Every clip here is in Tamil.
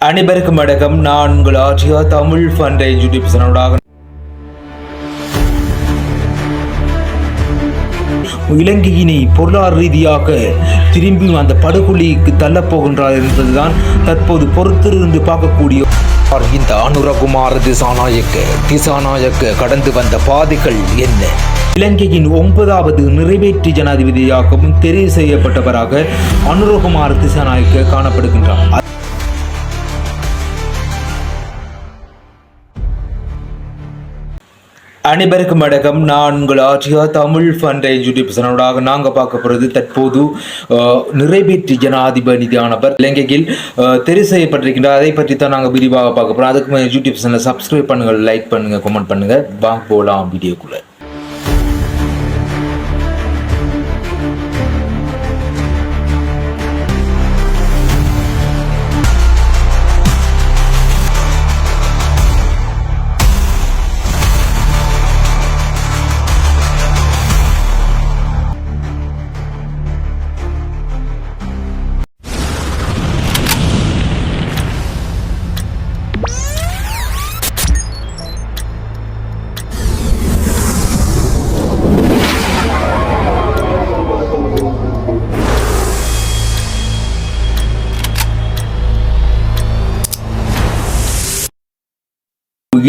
அனைவருக்கும் வணக்கம். நான் உங்கள் ஆட்சியா தமிழ் ஃபண்டை யூடியூப் சேனலாக இலங்கையினை பொருளாதார ரீதியாக திரும்பி அந்த படுகொலிக்கு தள்ளப்போகின்றார் என்பதுதான் தற்போது பொறுத்திருந்து பார்க்கக்கூடிய இந்த அனுரகுமார திசாநாயக்க கடந்து வந்த பாதைகள் என்ன? இலங்கையின் 9வது நிறைவேற்று ஜனாதிபதியாகவும் தெரிவு செய்யப்பட்டவராக அனுரகுமார திசாநாயக்க காணப்படுகின்றார். அனைவருக்கும் வணக்கம். நான் உங்கள் ஆட்சியா தமிழ் ஃபண்டை யூடியூப் சேனலாக நாங்கள் பார்க்க போகிறது தற்போது நிறைவேற்று ஜனாதிபதியானவர் இலங்கையில் தெரிவு செய்யப்பட்டிருக்கின்றார். அதை பற்றி தான் நாங்கள் விரிவாக பார்க்க போகிறோம். அதுக்கு யூடியூப் சேனலை சப்ஸ்கிரைப் பண்ணுங்கள், லைக் பண்ணுங்கள், கமெண்ட் பண்ணுங்கள். வாங்க போகலாம் வீடியோக்குள்ளே.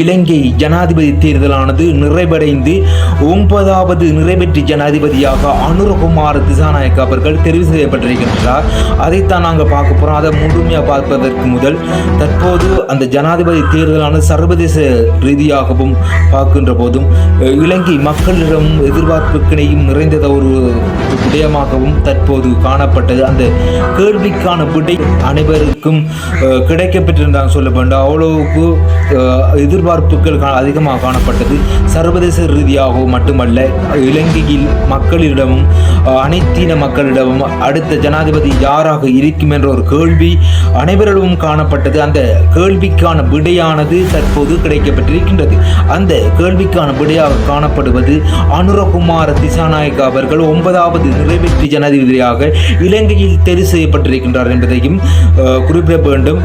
இலங்கை ஜனாதிபதி தேர்தலானது நிறைவடைந்து 9வது நிறைவேற்று ஜனாதிபதியாக அனுரகுமார திசாநாயக்க அவர்கள் தெரிவு செய்யப்பட்டிருக்கின்றார். அதைத்தான் நாங்கள் பார்க்க போகிறோம். அதை முழுமையாக பார்ப்பதற்கு முதல் தற்போது அந்த ஜனாதிபதி தேர்தலானது சர்வதேச ரீதியாகவும் பார்க்கின்ற போதும் இலங்கை மக்களிடம் எதிர்பார்ப்புக்கினையும் நிறைந்தத ஒரு விடயமாகவும் தற்போது காணப்பட்டது. அந்த கேள்விக்கான விடை அனைவருக்கும் கிடைக்கப்பெற்றிருந்தாங்க சொல்ல வேண்டும். அவ்வளவுக்கு எதிர்பார்ப்புகள் அதிகமாக காணப்பட்டது. சர்வதேச ரீதியாகவும் மட்டுமல்ல, இலங்கையில் மக்களிடமும் அனைத்தின மக்களிடமும் அடுத்த ஜனாதிபதி யாராக இருக்கும் என்ற ஒரு கேள்வி அனைவரிடமும் காணப்பட்டது. அந்த கேள்விக்கான விடையானது தற்போது கிடைக்கப்பட்டிருக்கின்றது. அந்த கேள்விக்கான விடையாக காணப்படுவது அனுரகுமார திசாநாயக்க அவர்கள் 9வது நிறைவேற்று ஜனாதிபதியாக இலங்கையில் தெரிவு செய்யப்பட்டிருக்கின்றார் என்பதையும் குறிப்பிட வேண்டும்.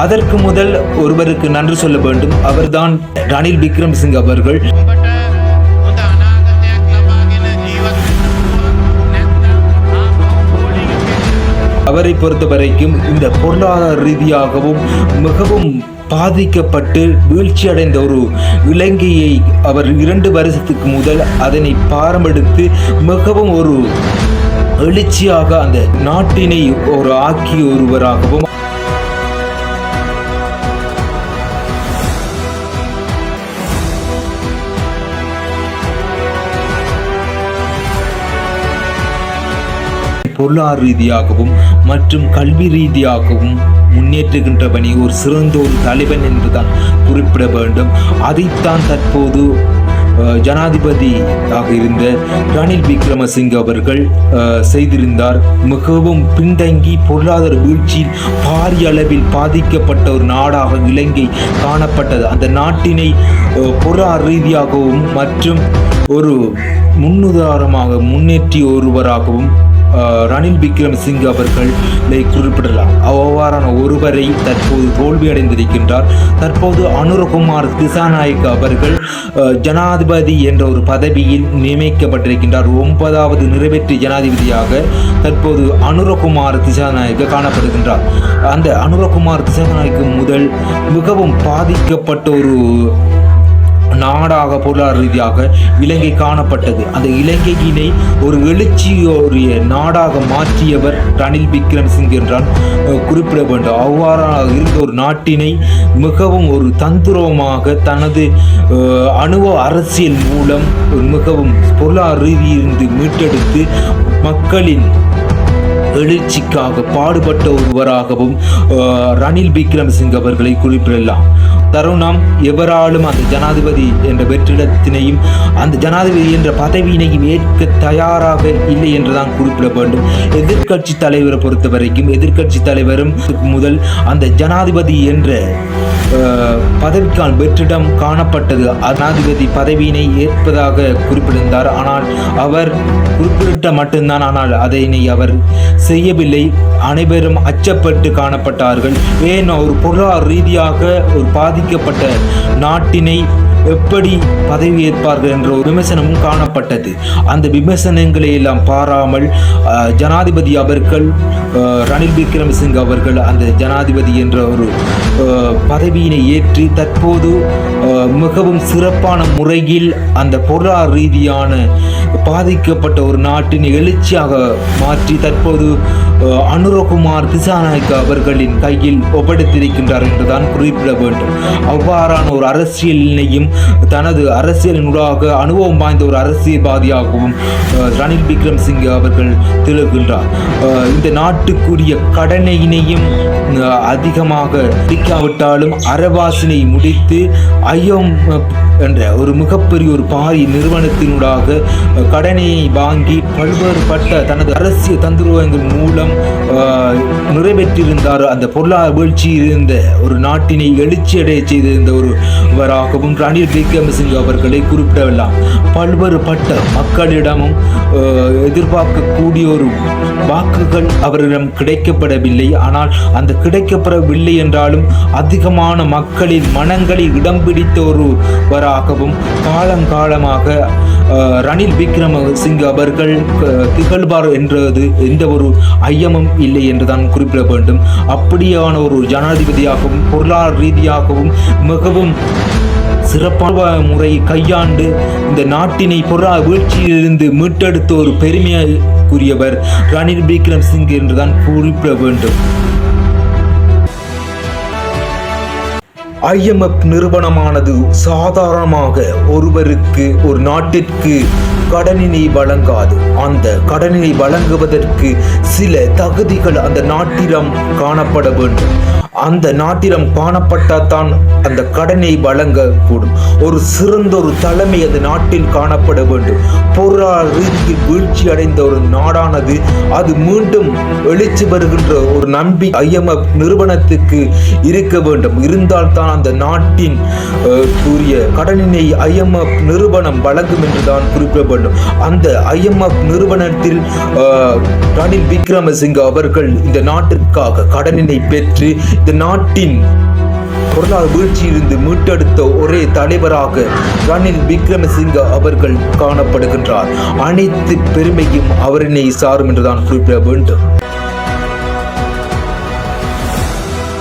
அதற்கு முதல் ஒருவருக்கு நன்றி சொல்ல வேண்டும். அவர்தான் ரணில் விக்ரமசிங்க அவர்கள். அவரை பொறுத்த வரைக்கும் இந்த பொருளாதார ரீதியாகவும் மிகவும் பாதிக்கப்பட்டு வீழ்ச்சி அடைந்த ஒரு இலங்கையை அவர் 2 வருஷத்துக்கு முதல் அதனை பாரமெடுத்து மிகவும் ஒரு எழுச்சியாக அந்த நாட்டினை ஒரு ஆக்கிய ஒருவராகவும் பொருளாதார ரீதியாகவும் மற்றும் கல்வி ரீதியாகவும் முன்னேற்றுகின்ற பணி ஒரு சிறந்த ஒரு தலைவன் என்றுதான் குறிப்பிட வேண்டும். அதைத்தான் தற்போது ஜனாதிபதியாக இருந்த ரணில் விக்ரமசிங்க அவர்கள் செய்திருந்தார். மிகவும் பின்தங்கி பொருளாதார வீழ்ச்சியில் பாரிய அளவில் பாதிக்கப்பட்ட ஒரு நாடாக இலங்கை காணப்பட்டது. அந்த நாட்டினை பொருளாதார ரீதியாகவும் மற்றும் ஒரு முன்னுதாரணமாக முன்னேற்றிய ஒருவராகவும் ரணில் விக்ரமசிங்க அவர்களை குறிப்பிடலாம். அவ்வாறான ஒருவரை தற்போது தோல்வியடைந்திருக்கின்றார். தற்போது அனுரகுமார திசாநாயக்க அவர்கள் ஜனாதிபதி என்ற ஒரு பதவியில் நியமிக்கப்பட்டிருக்கின்றார். 9வது நிறைவேற்று ஜனாதிபதியாக தற்போது அனுரகுமார திசாநாயக்க காணப்படுகின்றார். அந்த அனுரகுமார திசாநாயக்க முதல் மிகவும் பாதிக்கப்பட்ட ஒரு நாடாக பொருளாதார ரீதியாக இலங்கை காணப்பட்டது. அந்த இலங்கையினை ஒரு எழுச்சியோரிய நாடாக மாற்றியவர் ரணில் விக்ரமசிங்க என்றால் குறிப்பிட வேண்டும். அவ்வாறாக இருந்த ஒரு நாட்டினை மிகவும் ஒரு தந்திரமாக தனது அணுவ அரசியல் மூலம் மிகவும் பொருளாதார ரீதியிலிருந்து மீட்டெடுத்து மக்களின் எழுச்சிக்காக பாடுபட்ட ஒருவராகவும் ரணில் விக்ரமசிங்க அவர்களை குறிப்பிடலாம். தருணம் எவராலும் அந்த ஜனாதிபதி என்ற வெற்றிடத்தினையும் அந்த ஜனாதிபதி என்ற பதவியினையும் ஏற்க தயாராக இல்லை என்றுதான் குறிப்பிட வேண்டும். எதிர்க்கட்சி தலைவரை பொறுத்த வரைக்கும் எதிர்க்கட்சி தலைவரும் முதல் அந்த ஜனாதிபதி என்ற பதவிக்கான வெற்றிடம் காணப்பட்டது. ஜனாதிபதி பதவியினை ஏற்பதாக குறிப்பிட்டிருந்தார். ஆனால் அவர் குறிப்பிட்ட மட்டும்தான், ஆனால் அதனை அவர் செய்யவில்லை. அனைவரும் அச்சப்பட்டு காணப்பட்டார்கள். ஏன் ஒரு பொருளாதார ரீதியாக ஒரு பாதிக்கப்பட்ட நாட்டினை எப்படி பதவி ஏற்பார்கள் என்ற ஒரு விமர்சனமும் காணப்பட்டது. அந்த விமர்சனங்களை எல்லாம் பாராமல் ஜனாதிபதி அவர்கள் ரணில் விக்ரமசிங்க அவர்கள் அந்த ஜனாதிபதி என்ற ஒரு பதவியினை ஏற்றி தற்போது மிகவும் சிறப்பான முறையில் அந்த பொருளாதார ரீதியான பாதிக்கப்பட்ட ஒரு நாட்டின் எழுச்சியாக மாற்றி தற்போது அனுரகுமார் திசாநாயக்க அவர்களின் கையில் ஒப்படைத்திருக்கின்றார் என்றுதான் குறிப்பிட வேண்டும். அவ்வாறான ஒரு அரசியலினையும் தனது அரசியலினூடாக அனுபவம் வாய்ந்த ஒரு அரசியல்வாதியாகவும் ரணில் விக்ரமசிங்கே அவர்கள் திகழ்கின்றார். இந்த நாட்டுக்குரிய கடனையினையும் அதிகமாக முடிக்காவிட்டாலும் அறவாசினை முடித்து IMF என்ற ஒரு மிகப்பெரிய ஒரு பாரி நிறுவனத்தினூடாக கடனை வாங்கி பல்வேறுபட்ட தனது அரசியல் தந்திரோகங்கள் மூலம் நிறைவேற்றியிருந்தார். அந்த பொருளாதார வீழ்ச்சியில் இருந்த ஒரு நாட்டினை எழுச்சியடைய செய்திருந்த ஒருவராகவும் ரணில் விக்ரமசிங்கே அவர்களை குறிப்பிடலாம். பல்வேறுபட்ட மக்களிடமும் எதிர்பார்க்கக்கூடிய ஒரு வாக்குகள் அவரிடம் கிடைக்கப்படவில்லை. ஆனால் அந்த கிடைக்கப்படவில்லை என்றாலும் அதிகமான மக்களின் மனங்களில் இடம் பிடித்த ஒருவராகவும் காலங்காலமாக ரணில் விக்ரமசிங்கே அவர்கள் திகழ்வார் என்றது எந்த ஒரு ஐயமும் இல்லை என்றுதான் குறிப்பிட வேண்டும். அப்படியான ஒரு ஜனாதிபதியாகவும் பொருளாதார ரீதியாகவும் மிகவும் சிறப்பான முறை கையாண்டு இந்த நாட்டினை பொருளாதார வீழ்ச்சியிலிருந்து மீட்டெடுத்த ஒரு பெருமைக்குரியவர் ரணில் விக்ரமசிங்கே என்றுதான் குறிப்பிட வேண்டும். IMF நிறுவனமானது சாதாரணமாக ஒருவருக்கு ஒரு நாட்டிற்கு கடனினை வழங்காது. அந்த கடனினை வழங்குவதற்கு சில தகுதிகள் அந்த நாட்டிடம் காணப்பட வேண்டும். அந்த நாட்டிடம் காணப்பட்டால்தான் அந்த கடனை வழங்கக்கூடும். ஒரு சிறந்த ஒரு தலைமை அந்த நாட்டில் காணப்பட வேண்டும். பொருளாதார ரீதியில் வீழ்ச்சி அடைந்த ஒரு நாடானது அது மீண்டும் எழுச்சி வருகின்ற ஒரு நம்பிக்கை IMF நிறுவனத்துக்கு இருக்க வேண்டும். இருந்தால்தான் அந்த நாட்டின் கூறிய கடனினை IMF நிறுவனம் வழங்கும் என்றுதான் குறிப்பிட வேண்டும். அந்த IMF நிறுவனத்தில் ரணில் விக்ரமசிங்கே அவர்கள் இந்த நாட்டிற்காக கடனினை பெற்று இந்த நாட்டின் பொருளாதார வீழ்ச்சியிலிருந்து மீட்டெடுத்த ஒரே தலைவராக ரணில் விக்ரமசிங்கே அவர்கள் காணப்படுகின்றார். அனைத்து பெருமையும் அவரினை சாரும் என்றுதான் குறிப்பிட வேண்டும்.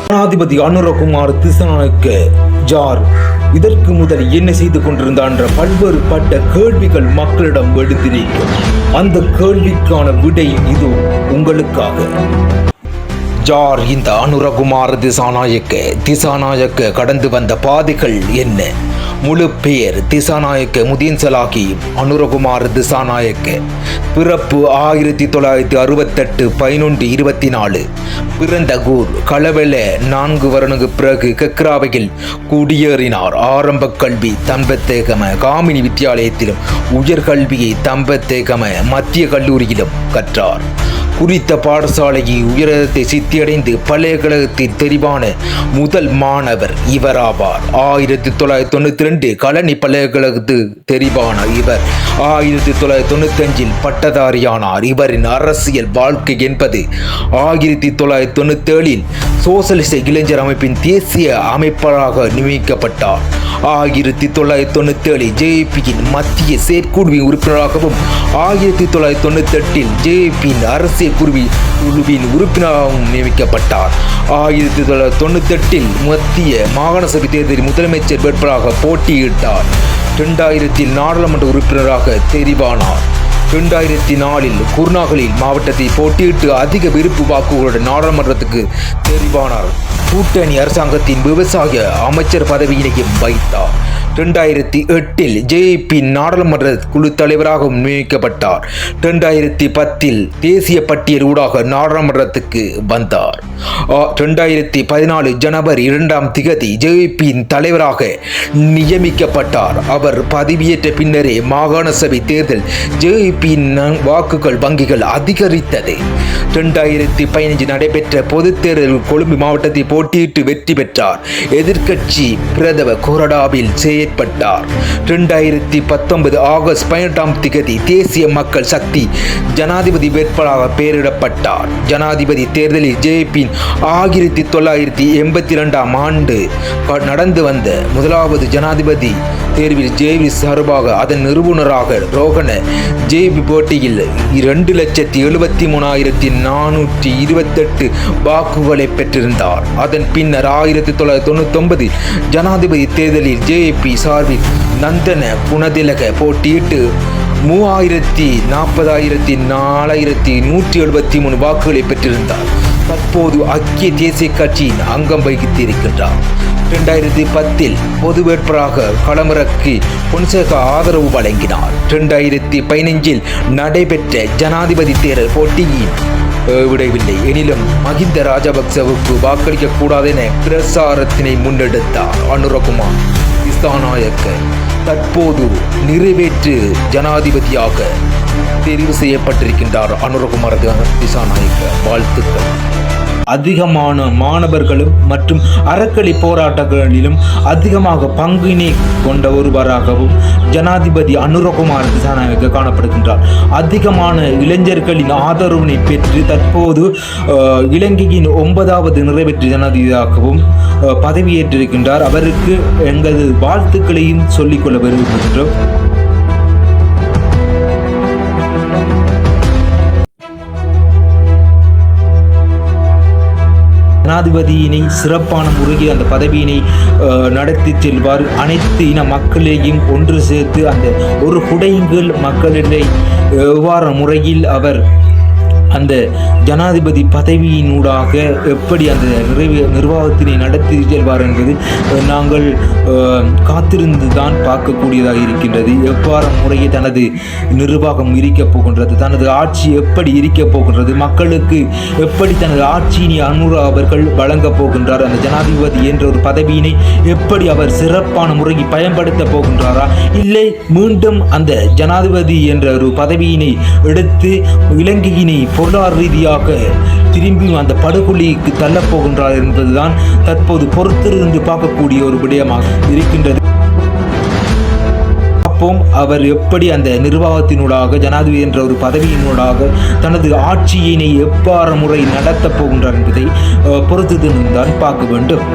ஜனாதிபதி அனுரகுமார் திசாநாயக்க யார், இதற்கு முதல் என்ன செய்து கொண்டிருந்தான் என்ற பல்வேறுபட்ட கேள்விகள் மக்களிடம் எடுத்திருக்கும். அந்த கேள்விக்கான விடை இது உங்களுக்காக. யார் இந்த அனுரகுமார் திசாநாயக்க கடந்து வந்த பாதைகள் என்ன? முழு பெயர் திசாநாயக்க முதியன்சலாகி அனுரகுமார் திசாநாயக்க. பிறப்பு 1968 11/24. பிறந்த ஊர் களவெல. 4 வருடங்களுக்கு பிறகு கக்ராவையில் குடியேறினார். ஆரம்ப கல்வி தம்பத்தேகம காமினி வித்தியாலயத்திலும் உயர்கல்வியை தம்பத்தேகம மத்திய கல்லூரியிலும் கற்றார். குறித்த பாடசாலையில் உயரத்தை சித்தியடைந்து பல்கலைக்கழகத்தில் தெரிவான முதல் மாணவர் இவராவார். 1992 கலனி பல்கலைக்கழகத்தில் தெரிவான இவர் 1995 பட்டதாரியானார். இவரின் அரசியல் வாழ்க்கை என்பது 1997 சோசலிச இளைஞர் அமைப்பின் தேசிய அமைப்பாளராக நியமிக்கப்பட்டார். 1997 JVPயின் மத்திய செயற்குழுவின் உறுப்பினராகவும் 1998 JVPயின் அரசியல் குழுவின் உறுப்பினராகவும் நியமிக்கப்பட்டார். 1998 மத்திய மாகாண சபை தேர்தலில் முதலமைச்சர் வேட்பாளராக போட்டியிட்டார். 2000 நாடாளுமன்ற உறுப்பினராக தெரிவானார். 2004 குர்நாகலில் மாவட்டத்தில் போட்டியிட்டு அதிக விருப்பு வாக்குகளுடன் நாடாளுமன்றத்துக்கு தெரிவானார். கூட்டணி அரசாங்கத்தின் விவசாய அமைச்சர் பதவியினையும் வைத்தார். 2008 ஜேபி நாடாளுமன்ற குழு தலைவராக நியமிக்கப்பட்டார். 2010 தேசிய பட்டியல் ஊடாக நாடாளுமன்றத்துக்கு வந்தார். 2014 ஜனவரி 2 ஜேபியின் தலைவராக நியமிக்கப்பட்டார். அவர் பதவியேற்ற பின்னரே மாகாண சபை தேர்தல் ஜேபியின் வாக்குகள் வங்கிகள் அதிகரித்தது. 2015 நடைபெற்ற பொதுத் தேர்தலில் கொழும்பு மாவட்டத்தில் போட்டியிட்டு வெற்றி பெற்றார். எதிர்க்கட்சி பிரதம கொறடாவில் செயற்பட்டார். 2019 ஆகஸ்ட் 18 தேசிய மக்கள் சக்தி ஜனாதிபதி வேட்பாளராக பெயரிடப்பட்டார். ஜனாதிபதி தேர்தலில் ஜேபியின் 1982 நடந்து வந்த முதலாவது ஜனாதிபதி தேர்வில் ஜேபி சார்பாக அதன் நிறுவனராக ரோகண ஜேபி போட்டியில் 2,73,428 வாக்குகளை பெற்றிருந்தார். அதன் பின்னர் 1999 ஜனாதிபதி தேர்தலில் ஜேபி சார்பில் நந்தன குணதிலக போட்டியிட்டு 3,40,473 வாக்குகளை பெற்றிருந்தார். தற்போது ஐக்கிய தேசிய கட்சியின் அங்கம் வகித்திருக்கின்றார். 2010 பொது வேட்பாளராக களமிறக்கி பொன்சேகா ஆதரவு வழங்கினார். 2015 நடைபெற்ற ஜனாதிபதி தேர்தல் போட்டியில் விடவில்லை. எனினும் மஹிந்த ராஜபக்சவுக்கு வாக்களிக்க கூடாது என பிரசாரத்தினை முன்னெடுத்தார். அனுரகுமார் திசாநாயக்க தற்போது நிறைவேற்று ஜனாதிபதியாக தெரிவு செய்யப்பட்டிருக்கின்றார். அனுரகுமார் திசாநாயக்க வாழ்த்துக்கள். அதிகமான மாணவர்களும் மற்றும் அறக்களி போராட்டங்களிலும் அதிகமாக பங்கினை கொண்ட ஒருவராகவும் ஜனாதிபதி அனுரகுமார் திசாநாயக்க காணப்படுகின்றார். அதிகமான இளைஞர்களின் ஆதரவினை பெற்று தற்போது இலங்கையின் 9வது நிறைவேற்று ஜனாதிபதியாகவும் பதவியேற்றிருக்கின்றார். அவருக்கு எங்களது வாழ்த்துக்களையும் சொல்லிக்கொள்ள விரும்புகின்றோம். ஜனாதிபதியினை சிறப்பான முறையில் அந்த பதவியினை நடத்தி செல்வார். அனைத்து இன மக்களையும் ஒன்று சேர்த்து அந்த ஒரு குடையுங்கள் மக்களிடையே எவ்வாறு முறையில் அவர் அந்த ஜனாதிபதி பதவியினூடாக எப்படி அந்த நிர்வாகத்தினை நடத்தி செல்வார் என்பது நாங்கள் காத்திருந்து தான் பார்க்கக்கூடியதாக இருக்கின்றது. எவ்வாறு முறையை தனது நிர்வாகம் இருக்கப் போகின்றது, தனது ஆட்சி எப்படி இருக்கப் போகின்றது, மக்களுக்கு எப்படி தனது ஆட்சியினை அவர்கள் வழங்கப் போகின்றார், அந்த ஜனாதிபதி என்ற ஒரு பதவியினை எப்படி அவர் சிறப்பான முறையில் பயன்படுத்த போகின்றாரா, இல்லை மீண்டும் அந்த ஜனாதிபதி என்ற ஒரு பதவியினை எடுத்து இலங்கையினை பொருளாதார ரீதியாக திரும்பி அந்த படுகொலிக்கு தள்ளப்போகின்றார் என்பதுதான் தற்போது பொறுத்திருந்து பார்க்கக்கூடிய ஒரு விடயமாக இருக்கின்றது. அவர் எப்படி அந்த நிர்வாகத்தினூடாக ஜனாதிபதி என்ற ஒரு பதவியினூடாக தனது ஆட்சியினை எவ்வாறு முறை நடத்தப் போகின்றார் என்பதை பொறுத்து தான் பார்க்க வேண்டும்.